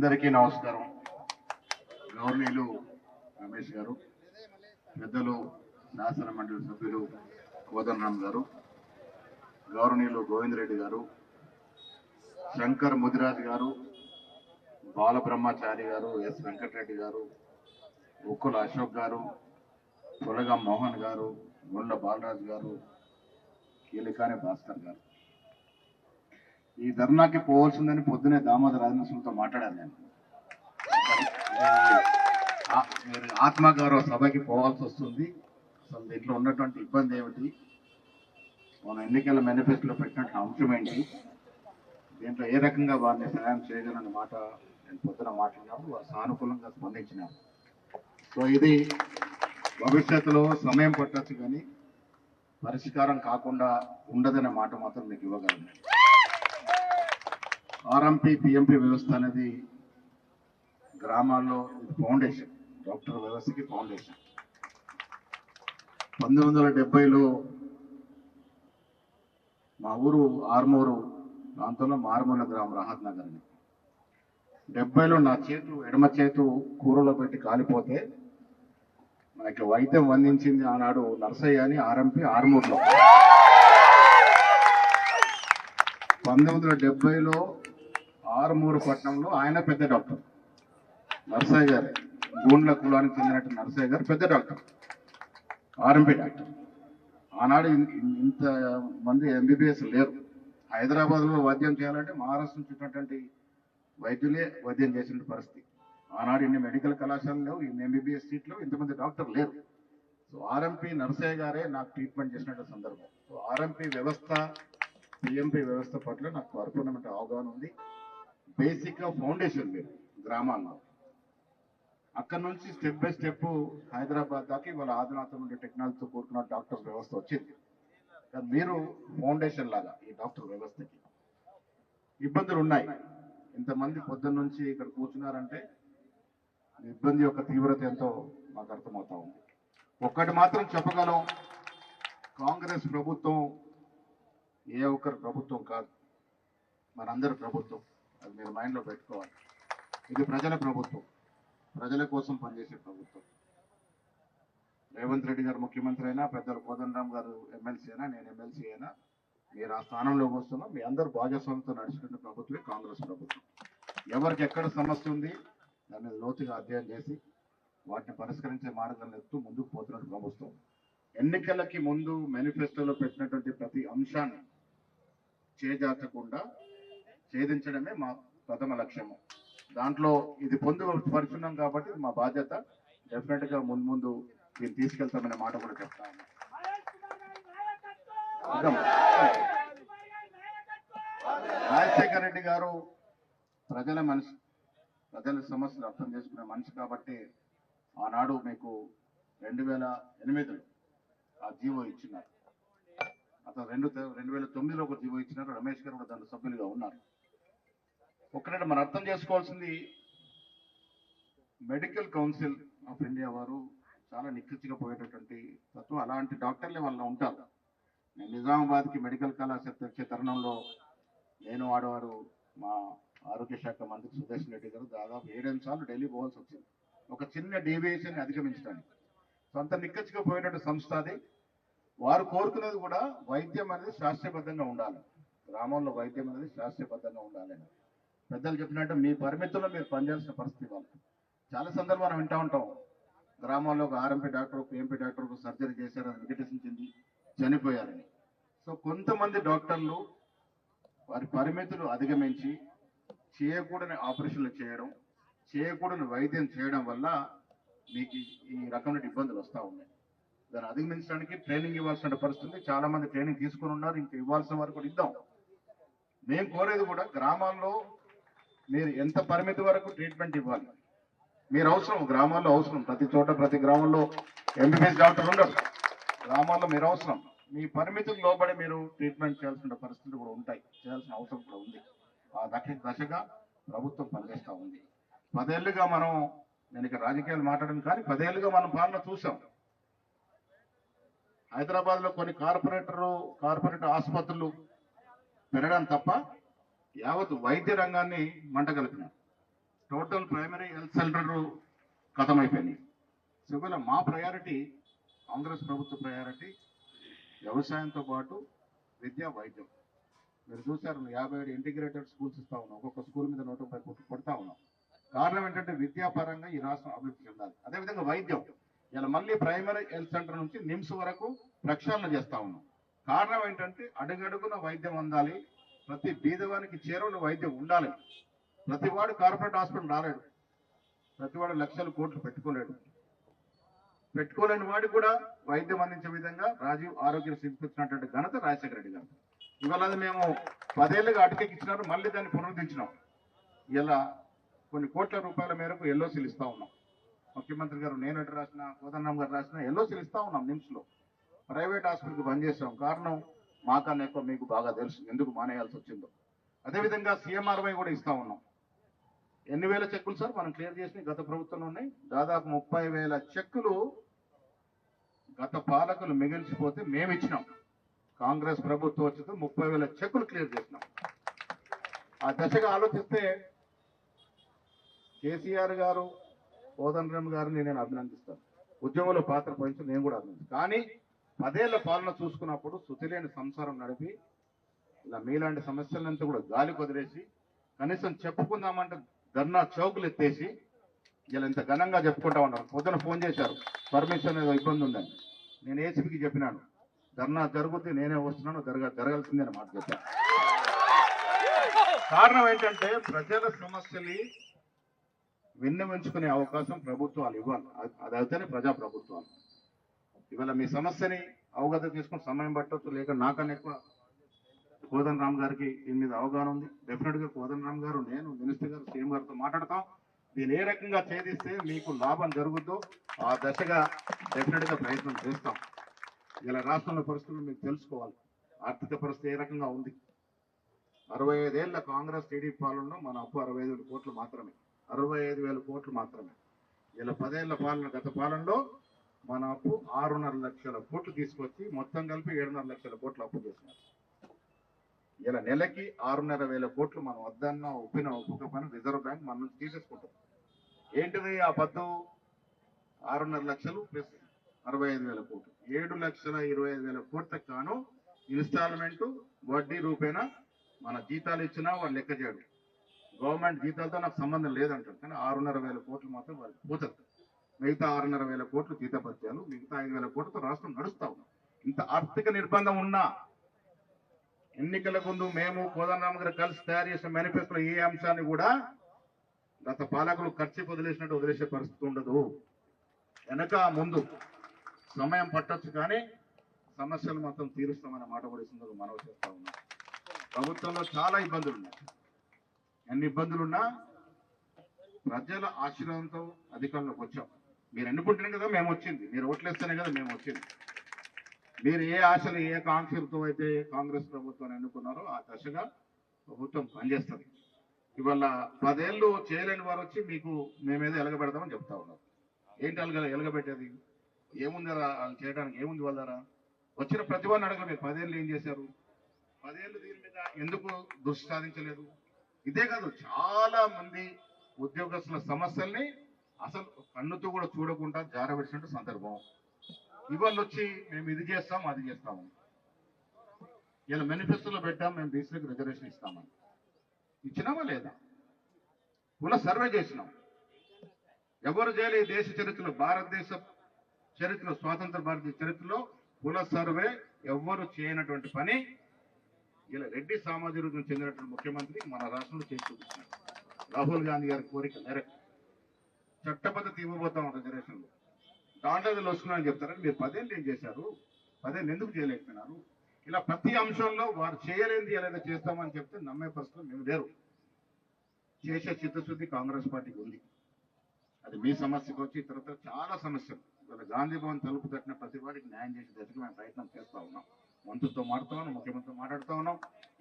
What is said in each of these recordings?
అందరికీ నమస్కారం. గౌరవనీయులు రమేష్ గారు, పెద్దలు శాసన మండలి సభ్యులు కోదండరామ్ గారు, గౌరవనీయులు గోవింద్ రెడ్డి గారు, శంకర్ ముదిరాజ్ గారు, బాలబ్రహ్మచారి గారు, ఎస్ వెంకటరెడ్డి గారు, ఉక్కుల అశోక్ గారు, పులగం మోహన్ గారు, గుండ్ల బాలరాజు గారు, కీలికాని భాస్కర్ గారు. ఈ ధర్నాకి పోవాల్సిందని పొద్దునే దామోదర రాజనరసింహతో మాట్లాడాను నేను. మీరు ఆత్మగౌరవ సభకి పోవాల్సి వస్తుంది. అసలు దీంట్లో ఉన్నటువంటి ఇబ్బంది ఏమిటి, మన ఎన్నికల మేనిఫెస్టోలో పెట్టినటువంటి అంశం ఏంటి, దీంట్లో ఏ రకంగా వారిని సహాయం చేయగలన్న మాట నేను పొద్దున మాట్లాడినప్పుడు వారు సానుకూలంగా స్పందించినారు. సో ఇది భవిష్యత్తులో సమయం పట్టచ్చు కానీ పరిష్కారం కాకుండా ఉండదనే మాట మాత్రం మీకు ఇవ్వగలను. ఆర్ఎంపీ పిఎంపీ వ్యవస్థ అనేది గ్రామాల్లో ఫౌండేషన్, డాక్టర్ వ్యవస్థకి ఫౌండేషన్. 1970లో మా ఊరు ఆర్మూరు ప్రాంతంలో మారుమూల గ్రామం రాహత్ నగర్ అని. 70లో నా చేతు ఎడమ చేతు కూరలో పెట్టి కాలిపోతే మనకి వైద్యం అందించింది ఆనాడు నర్సయ్య అని ఆర్ఎంపీ ఆర్మూర్లో. 1970లో ఆరుమూరు పట్టణంలో ఆయన పెద్ద డాక్టర్ నర్సయ్య గారు, గూండ్ల కులానికి చెందినట్టు నర్సయ్య గారు పెద్ద డాక్టర్, ఆర్ఎంపీ డాక్టర్. ఆనాడు ఇంత మంది ఎంబీబీఎస్ లేరు. హైదరాబాద్లో వైద్యం చేయాలంటే మహారాష్ట్ర నుంచి వచ్చినటువంటి వైద్యులే వైద్యం చేసిన పరిస్థితి. ఆనాడు ఇన్ని మెడికల్ కళాశాలలు లేవు, ఇన్ని ఎంబీబీఎస్ సీట్లు, ఇంతమంది డాక్టర్ లేరు. సో ఆర్ఎంపీ నర్సయ్య గారే నాకు ట్రీట్మెంట్ చేసినట్టు సందర్భం. సో ఆర్ఎంపీ వ్యవస్థ పిఎంపీ వ్యవస్థ పట్ల నాకు పరిపూర్ణమైన అవగాహన ఉంది. బేసిక్గా ఫౌండేషన్ మీరు గ్రామాల్లో, అక్కడ నుంచి స్టెప్ బై స్టెప్ హైదరాబాద్ దాకా ఇవాళ ఆధునాతన నుండి టెక్నాలజీతో కూడుకున్న డాక్టర్ వ్యవస్థ వచ్చింది. మీరు ఫౌండేషన్ లాగా ఈ డాక్టర్ వ్యవస్థకి ఇబ్బందులు ఉన్నాయి. ఇంతమంది పొద్దున్న నుంచి ఇక్కడ కూర్చున్నారంటే ఇబ్బంది యొక్క తీవ్రత ఎంతో మాకు అర్థమవుతా ఉంది. ఒక్కటి మాత్రం చెప్పగలం, కాంగ్రెస్ ప్రభుత్వం ఏ ఒక్కరి ప్రభుత్వం కాదు, మనందరి ప్రభుత్వం. అది మీరు మైండ్లో పెట్టుకోవాలి. ఇది ప్రజల ప్రభుత్వం, ప్రజల కోసం పనిచేసే ప్రభుత్వం. రేవంత్ రెడ్డి గారు ముఖ్యమంత్రి అయినా, పెద్దలు కోదండరామ్ గారు ఎమ్మెల్సీ అయినా, నేను ఎమ్మెల్సీ అయినా, మీరు ఆ స్థానంలోకి వస్తున్నాం. మీ అందరు భాగస్వామ్యంతో నడుచుకునే ప్రభుత్వమే కాంగ్రెస్ ప్రభుత్వం. ఎవరికి ఎక్కడ సమస్య ఉంది దాన్ని లోతుగా అధ్యయనం చేసి వాటిని పరిష్కరించే మార్గాలను ఎత్తు ముందుకు పోతున్న ప్రభుత్వం. ఎన్నికలకి ముందు మేనిఫెస్టోలో పెట్టినటువంటి ప్రతి అంశాన్ని చేజార్చకుండా ఛేదించడమే మా ప్రథమ లక్ష్యము. దాంట్లో ఇది పొందుపరుచున్నాం కాబట్టి మా బాధ్యత. డెఫినెట్ గా ముందు దీన్ని తీసుకెళ్తామనే మాట కూడా చెప్తాను. రాజశేఖర రెడ్డి గారు ప్రజల మనిషి, ప్రజల సమస్యలు అర్థం చేసుకునే మనిషి కాబట్టి ఆనాడు మీకు 2008లో ఆ జీవో ఇచ్చినారు. అతను 2009లో ఒక జీవో ఇచ్చినారు. రమేష్ గారు కూడా దాంట్లో సభ్యులుగా ఉన్నారు. ఒకటి మనం అర్థం చేసుకోవాల్సింది, మెడికల్ కౌన్సిల్ ఆఫ్ ఇండియా వారు చాలా నిక్కచ్చిగా పోయేటటువంటి తత్వం. అలాంటి డాక్టర్లే వాళ్ళు ఉంటారు. నేను నిజామాబాద్కి మెడికల్ కళాశాల తెచ్చే తరుణంలో నేను ఆడవారు మా ఆరోగ్య శాఖ మంత్రి సుదర్శన్ రెడ్డి గారు దాదాపు 7 సార్లు ఢిల్లీ పోవాల్సి వచ్చింది ఒక చిన్న డీవియేషన్ అధిగమించడానికి. సో అంత నిక్కచ్చిగా పోయేటట్టు సంస్థ అది. వారు కోరుకునేది కూడా వైద్యం అనేది శాస్త్రీయబద్ధంగా ఉండాలి, గ్రామంలో వైద్యం అనేది శాస్త్రీయబద్ధంగా ఉండాలని. పెద్దలు చెప్పినట్టు మీ పరిమితుల్లో మీరు పనిచేయాల్సిన పరిస్థితి వాళ్ళు. చాలా సందర్భాలు మనం వింటూ ఉంటాం, గ్రామాల్లో ఒక ఆర్ఎంపీ డాక్టర్, పిఎంపీ డాక్టర్కు సర్జరీ చేశారని వికటించింది, చనిపోయారని. సో కొంతమంది డాక్టర్లు వారి పరిమితులు అధిగమించి చేయకూడని ఆపరేషన్లు చేయడం, చేయకూడని వైద్యం చేయడం వల్ల మీకు ఈ రకమైన ఇబ్బందులు వస్తూ ఉన్నాయి. దాన్ని అధిగమించడానికి ట్రైనింగ్ ఇవ్వాల్సిన పరిస్థితి. చాలా మంది ట్రైనింగ్ తీసుకుని ఉన్నారు, ఇంకా ఇవ్వాల్సిన వారు కూడా ఇద్దాం. మేము కోరేది కూడా గ్రామాల్లో మీరు ఎంత పరిమితి వరకు ట్రీట్మెంట్ ఇవ్వాలి, మీరు అవసరం, గ్రామాల్లో అవసరం. ప్రతి చోట ప్రతి గ్రామంలో ఎంబీబీఎస్ డాక్టర్ ఉండరు. గ్రామాల్లో మీరు అవసరం. మీ పరిమితులకు లోబడి మీరు ట్రీట్మెంట్ చేయాల్సిన పరిస్థితులు కూడా ఉంటాయి, చేయాల్సిన అవసరం కూడా ఉంది. ఆ దశగా ప్రభుత్వం పనిచేస్తూ ఉంది. 10 ఏళ్ళుగా మనం, నేను ఇక రాజకీయాలు మాట్లాడడం కానీ 10 ఏళ్ళుగా మనం పాలన చూసాం. హైదరాబాద్లో కొన్ని కార్పొరేట్ ఆసుపత్రులు పెరగడం తప్ప యావత్ వైద్య రంగాన్ని మంట కలిపినారు. టోటల్ ప్రైమరీ హెల్త్ సెంటర్ ఖతమైపోయినాయి. సో ఇవాళ మా ప్రయారిటీ, కాంగ్రెస్ ప్రభుత్వ ప్రయారిటీ వ్యవసాయంతో పాటు విద్య, వైద్యం. మీరు చూసారు 57 ఇంటిగ్రేటెడ్ స్కూల్స్ ఇస్తా ఉన్నాం. ఒక్కొక్క స్కూల్ మీద 130 కోట్లు కొడతా ఉన్నాం. కారణం ఏంటంటే విద్యాపరంగా ఈ రాష్ట్రం అభివృద్ధి చెందాలి. అదేవిధంగా వైద్యం, ఇలా మళ్ళీ ప్రైమరీ హెల్త్ సెంటర్ నుంచి నిమ్స్ వరకు ప్రక్షాళన చేస్తా ఉన్నాం. కారణం ఏంటంటే అడుగడుగున వైద్యం అందాలి, ప్రతి బీదవానికి చేరువలో వైద్యం ఉండాలి. ప్రతివాడు కార్పొరేట్ హాస్పిటల్ రాలేడు, ప్రతివాడు లక్షల కోట్లు పెట్టుకోలేడు. పెట్టుకోలేని వాడికి కూడా వైద్యం అందించే విధంగా రాజీవ్ ఆరోగ్య ఇచ్చినటువంటి ఘనత రాజశేఖర రెడ్డి గారు. ఇవాళ అది మేము 10 ఏళ్ళుగా అటకెక్కించినారు, మళ్ళీ దాన్ని పునరుద్ధరించినాం. ఇలా కొన్ని కోట్ల రూపాయల మేరకు ఎల్ఓసీలు ఇస్తా ఉన్నాం. ముఖ్యమంత్రి గారు, నేను ఎటు రాసిన, కోదండరామ్ గారు రాసిన ఎల్ఓసీలు ఇస్తా ఉన్నాం. నిమ్స్లో ప్రైవేట్ హాస్పిటల్కి బంద్ చేసాం. కారణం మాకన్నా ఎక్కువ మీకు బాగా తెలుసు ఎందుకు మానేయాల్సి వచ్చిందో. అదేవిధంగా CMRY కూడా ఇస్తా ఉన్నాం. ఎన్ని వేల చెక్కులు సార్ మనం క్లియర్ చేసినాయి గత ప్రభుత్వంలో ఉన్నాయి? దాదాపు 30,000 చెక్కులు గత పాలకులు మిగిల్చిపోతే మేము ఇచ్చినాం. కాంగ్రెస్ ప్రభుత్వం వచ్చితే 30,000 చెక్కులు క్లియర్ చేసినాం. ఆ దశగా ఆలోచిస్తే కేసీఆర్ గారు, కోదండరామ్ గారిని నేను అభినందిస్తాను. ఉద్యమంలో పాత్ర పోయించి నేను కూడా అభినందిస్తాను. కానీ 10 ఏళ్ల పాలన చూసుకున్నప్పుడు శుతిలేని సంసారం నడిపి ఇలా మీలాంటి సమస్యలంతా కూడా గాలి వదిలేసి కనీసం చెప్పుకుందామంటే ధర్నా చౌకులు ఎత్తేసి ఇలా ఇంత ఘనంగా చెప్పుకుంటా ఉన్నారు. పొద్దున ఫోన్ చేశారు, పర్మిషన్ ఏదో ఇబ్బంది ఉందని. నేను ఏసీపీకి చెప్పినాను, ధర్నా జరుగుతే నేనే వస్తున్నాను, జరగాల్సిందే మాట చెప్పాను. కారణం ఏంటంటే ప్రజల సమస్యలు విన్నవించుకునే అవకాశం ప్రభుత్వాలు ఇవ్వాలి. అది అయితేనే ప్రజా ప్రభుత్వాలు. ఇవాళ మీ సమస్యని అవగతం చేసుకుని సమయం పట్టవచ్చు, లేక నాకన్నా ఎక్కువ కోదండరామ్ గారికి దీని మీద అవగాహన ఉంది. డెఫినెట్ గా కోదండరామ్ గారు, నేను, మినిస్టర్ గారు, సీఎం గారితో మాట్లాడతాం. దీన్ని ఏ రకంగా ఛేదిస్తే మీకు లాభం జరుగుతుందో ఆ దశగా డెఫినెట్ గా ప్రయత్నం చేస్తాం. ఇలా రాష్ట్రంలో పరిస్థితులు మీకు తెలుసుకోవాలి. ఆర్థిక పరిస్థితి ఏ రకంగా ఉంది. 65 ఏళ్ల కాంగ్రెస్ టీడీపీ పాలనలో మన అప్పు 65,000 కోట్లు మాత్రమే. 65,000 కోట్లు మాత్రమే. ఇలా 10 ఏళ్ల పాలన, గత పాలనలో మన అప్పు 6.5 లక్షల కోట్లు తీసుకొచ్చి మొత్తం కలిపి 7.5 లక్షల కోట్లు అప్పు చేసినారు. ఇలా నెలకి 6,500 కోట్లు మనం వద్దన్నా ఒప్పుకపోయినా రిజర్వ్ బ్యాంక్ మన నుంచి తీసేసుకుంటుంది. ఏంటిది ఆ పద్దు? 6.5 లక్షలు ప్లస్ 65,000 కోట్లు, 7,25,000 కోట్లకు కాను ఇన్స్టాల్మెంట్ వడ్డీ రూపేణా మన జీతాలు ఇచ్చినా వాళ్ళు లెక్క చేయడు. గవర్నమెంట్ జీతాలతో నాకు సంబంధం లేదంటారు. కానీ 6,500 కోట్లు మాత్రం వాళ్ళకి పోతుంది. మిగతా 6,500 కోట్లు జీతపత్యాలు, మిగతా 5,000 కోట్లతో రాష్ట్రం నడుస్తా ఉన్నాం. ఇంత ఆర్థిక నిర్బంధం ఉన్నా ఎన్నికల ముందు మేము కోదండరామ్ గారు కలిసి తయారు చేసిన మేనిఫెస్టోలో ఏ అంశాన్ని కూడా గత పాలకులు ఖర్చు వదిలేసినట్టు వదిలేసే పరిస్థితి ఉండదు. వెనక ముందు సమయం పట్టొచ్చు, కానీ సమస్యలు మొత్తం తీరుస్తామనే మాట కూడా ఇస్తుందో మనవి చేస్తా ఉన్నాం. ప్రభుత్వంలో చాలా ఇబ్బందులు ఉన్నాయి. ఎన్ని ఇబ్బందులున్నా ప్రజల ఆశీర్వాదంతో అధికారంలోకి వచ్చాం. మీరు ఎన్నుకుంటేనే కదా మేము వచ్చింది, మీరు ఓట్లేస్తేనే కదా మేము వచ్చింది. మీరు ఏ ఆశలు, ఏ కాంక్షలతో అయితే కాంగ్రెస్ ప్రభుత్వాన్ని ఎన్నుకున్నారో ఆ దశగా ప్రభుత్వం పనిచేస్తుంది. ఇవాళ 10 ఏళ్ళు చేయలేని వారు వచ్చి మీకు మేమేదో ఎలగబెడతామని చెప్తా ఉన్నారు. ఏంటి ఎలగబెట్టేది? ఏముంది వాళ్ళు చేయడానికి? ఏముంది వాళ్ళ ద్వారా? వచ్చిన ప్రతిభాన్ని అడగ. మీరు 10 ఏళ్ళు ఏం చేశారు? 10 ఏళ్ళు దీని మీద ఎందుకు దృష్టి సాధించలేదు? ఇదే కాదు, చాలా మంది ఉద్యోగస్తుల సమస్యల్ని అసలు కన్నుతో కూడా చూడకుండా జారబెట్టినట్టు సందర్భం. ఇవాళ వచ్చి మేము ఇది చేస్తాం, అది చేస్తామని. ఇలా మేనిఫెస్టోలో పెట్టాం, మేము బీసీలకు రిజర్వేషన్ ఇస్తామని. ఇచ్చినామా లేదా? కుల సర్వే చేసినాం. ఎవరు చేయలే ఈ దేశ చరిత్రలో, భారతదేశ చరిత్రలో, స్వాతంత్ర భారతదేశ చరిత్రలో కుల సర్వే ఎవ్వరు చేయనటువంటి పని ఇలా రెడ్డి సామాజిక చెందినటువంటి ముఖ్యమంత్రి మన రాష్ట్రంలో చేసి చూపించినారు. రాహుల్ గాంధీ గారి కోరిక మేరకు చట్టబద్ధత ఇవ్వబోతాం రిజర్వేషన్లో. దాంట్లో వస్తున్నాయని చెప్తారని మీరు 10 ఏళ్ళు ఏం చేశారు? 10 ఏళ్ళు ఎందుకు చేయలేకపోయినారు? ఇలా ప్రతి అంశంలో వారు చేయలేనిది ఎలా చేస్తామని చెప్తే నమ్మే పరిస్థితులు మేము లేరు. చేసే చిత్తశుద్ధి కాంగ్రెస్ పార్టీకి ఉంది. అది మీ సమస్యకు వచ్చి ఇతరత్ర చాలా సమస్యలు. ఇవాళ గాంధీ భవన్ తలుపు తట్టిన ప్రతి వాడికి న్యాయం చేసే దశకు మేము ప్రయత్నం చేస్తూ ఉన్నాం. మంత్రులతో మాట్లాడుతూ ఉన్నాం, ముఖ్యమంత్రితో మాట్లాడుతూ ఉన్నాం.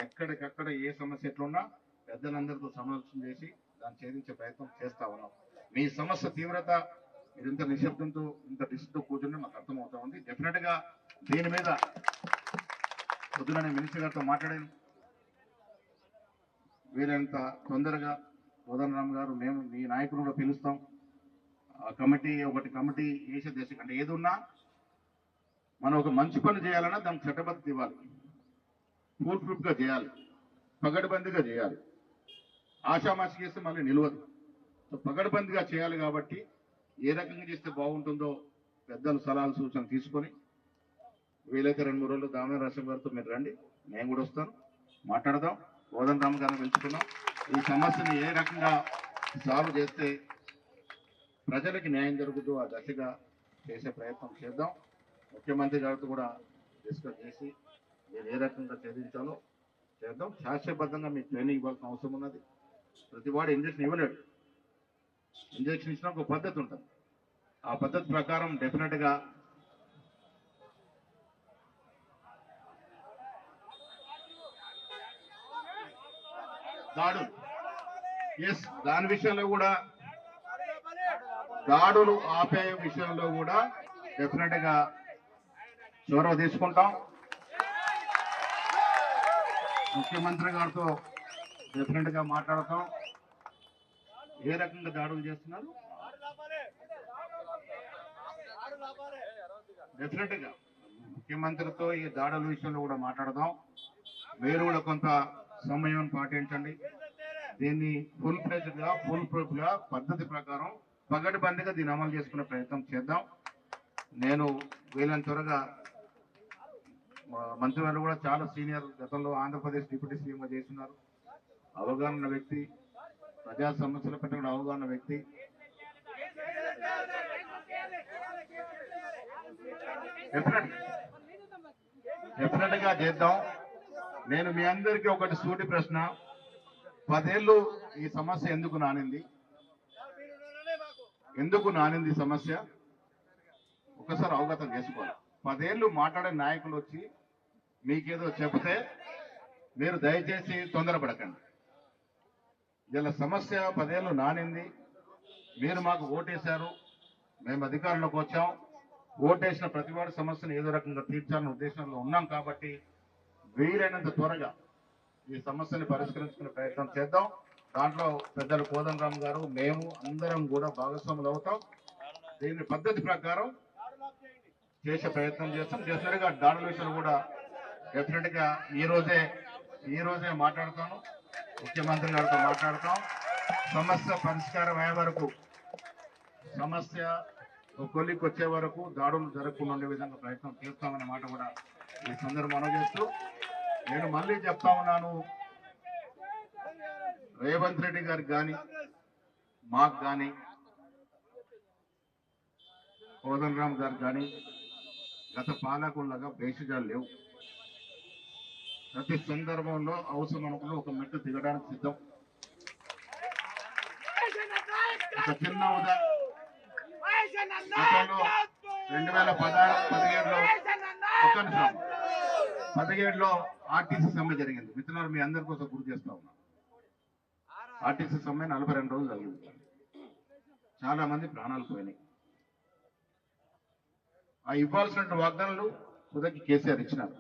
ఎక్కడికక్కడ ఏ సమస్య ఎట్లున్నా పెద్దలందరితో సమాలోచన చేసి దాన్ని ఛేదించే ప్రయత్నం చేస్తూ ఉన్నాం. మీ సమస్య తీవ్రత మీరు ఇంత నిశ్శబ్దంతో, ఇంత డిస్తో కూర్చుంటే మాకు అర్థమవుతా ఉంది. డెఫినెట్ గా దీని మీద పొద్దున నేను మినిస్టర్ గారితో మాట్లాడాను. వీరంత తొందరగా కోదండరామ్ గారు మేము మీ నాయకులు కూడా పిలుస్తాం. ఆ కమిటీ కమిటీ వేసే దేశం అంటే ఏది ఉన్నా మనం ఒక మంచి పని చేయాలన్నా దానికి చట్టబద్ధత ఇవ్వాలి, ఫుల్ ప్రూఫ్గా చేయాలి, పగడబందిగా చేయాలి. ఆషామాషి చేస్తే మళ్ళీ నిలవదు. పగడబందిగా చేయాలి కాబట్టి ఏ రకంగా చేస్తే బాగుంటుందో పెద్దలు సలహాలు సూచనలు తీసుకొని వీలైతే 2-3 రోజులు దామోదర రాష్ట్రం గారితో మీరు రండి, నేను కూడా వస్తాను, మాట్లాడదాం. కోదండరామ్ గారిని పిలుచుకున్నాం. ఈ సమస్యని ఏ రకంగా సాల్వ్ చేస్తే ప్రజలకి న్యాయం జరుగుతుందో ఆ దశగా చేసే ప్రయత్నం చేద్దాం. ముఖ్యమంత్రి గారితో కూడా డిస్కస్ చేసి మీరు ఏ రకంగా ఛేదించాలో చేద్దాం. శాస్త్రబద్ధంగా మీకు ట్రైనింగ్ ఇవ్వాల్సిన అవసరం ఉన్నది. ప్రతి వాడు ఇంజక్షన్ ఇవ్వలేడు. ఇంజక్షన్ ఇచ్చిన ఒక పద్ధతి ఉంటుంది. ఆ పద్ధతి ప్రకారం డెఫినెట్గా దాడులు దాని విషయంలో కూడా దాడులు ఆపే విషయంలో కూడా డెఫినెట్ గా చొరవ తీసుకుంటాం. ముఖ్యమంత్రి గారితో డెఫినెట్ గా మాట్లాడతాం. ఏ రకంగా దాడులు చేస్తున్నారు డెఫినెట్ గా ముఖ్యమంత్రితో ఈ దాడుల విషయంలో కూడా మాట్లాడదాం. మీరు కూడా కొంత సమయం పాటించండి. దీన్ని ఫుల్ ఫ్లెడ్జ్డ్ గా ఫుల్ ప్రూఫ్ గా పద్ధతి ప్రకారం పగటిబందిగా దీన్ని అమలు చేసుకునే ప్రయత్నం చేద్దాం. నేను వీళ్ళని త్వరగా మంత్రివారు కూడా చాలా సీనియర్, గతంలో ఆంధ్రప్రదేశ్ డిప్యూటీ సీఎంగా చేస్తున్నారు, అవగాహన వ్యక్తి, ప్రజా సమస్యల పట్ల కూడా అవగాహన వ్యక్తి. డెఫినెట్ గా చేద్దాం. నేను మీ అందరికీ ఒకటి సూటి ప్రశ్న, 10 ఏళ్ళు ఈ సమస్య ఎందుకు నానింది సమస్య ఒకసారి అవగతం చేసుకోవాలి. 10 ఏళ్ళు మాట్లాడే నాయకులు వచ్చి మీకేదో చెబితే మీరు దయచేసి తొందరపడకండి. ఇలా సమస్య 10 ఏళ్ళు నానింది. మీరు మాకు ఓటేశారు, మేము అధికారంలోకి వచ్చాం. ఓటేసిన ప్రతివాడి సమస్యను ఏదో రకంగా తీర్చాలనే ఉద్దేశంలో ఉన్నాం కాబట్టి వీలైనంత త్వరగా ఈ సమస్యని పరిష్కరించుకునే ప్రయత్నం చేద్దాం. దాంట్లో పెద్దలు కోదండరామ్ గారు, మేము అందరం కూడా భాగస్వాములు అవుతాం. దీని పద్ధతి ప్రకారం చేసే ప్రయత్నం చేస్తాం. డెఫినెట్ గా దాడుల విషయంలో కూడా డెఫినెట్ గా ఈ రోజే మాట్లాడతాను, ముఖ్యమంత్రి గారితో మాట్లాడతాం. సమస్య పరిష్కారం అయ్యే వరకు, సమస్య కొలికి వచ్చే వరకు దాడులు జరగకుండా ఉండే విధంగా ప్రయత్నం చేస్తామనే మాట కూడా ఈ సందర్భంలో చేస్తూ నేను మళ్ళీ చెప్తా ఉన్నాను, రేవంత్ రెడ్డి గారికి కానీ మాకు కానీ కోదండరామ్ గారికి కానీ గత పాలకుల్లాగా భేషజాలు లేవు. ప్రతి సందర్భంలో అవసరం అనుకున్న ఒక మెట్టు దిగడానికి సిద్ధం. ఒక చిన్న ఉదాహరణ, గతంలో 2017లో ఆర్టీసీ సమ్మె జరిగింది. మిత్రులారు మీ అందరి కోసం గుర్తు చేస్తా ఉన్నా. ఆర్టీసీ సమ్మె 42 రోజులు జరిగింది. చాలా మంది ప్రాణాలు పోయినాయి. ఆ ఇవ్వాల్సిన వాగ్దానాలు కుదకి కేసీఆర్ ఇచ్చినారు.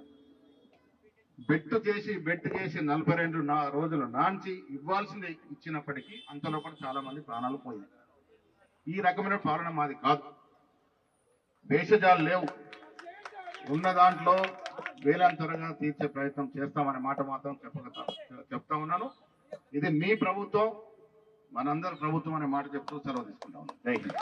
బెట్టు చేసి 42 రోజులు నాంచి ఇవ్వాల్సింది ఇచ్చినప్పటికీ అంతలోపల చాలా మంది ప్రాణాలు పోయినాయి. ఈ రకమైన పాలన మాది కాదు. భేషజాలు లేవు. ఉన్న దాంట్లో వేలాంతరంగా తీర్చే ప్రయత్నం చేస్తామనే మాట మాత్రం చెప్తా ఉన్నాను. ఇది మీ ప్రభుత్వం, మనందరి ప్రభుత్వం అనే మాట చెప్తూ సెలవు తీసుకుంటా ఉన్నాను. జై హింద్.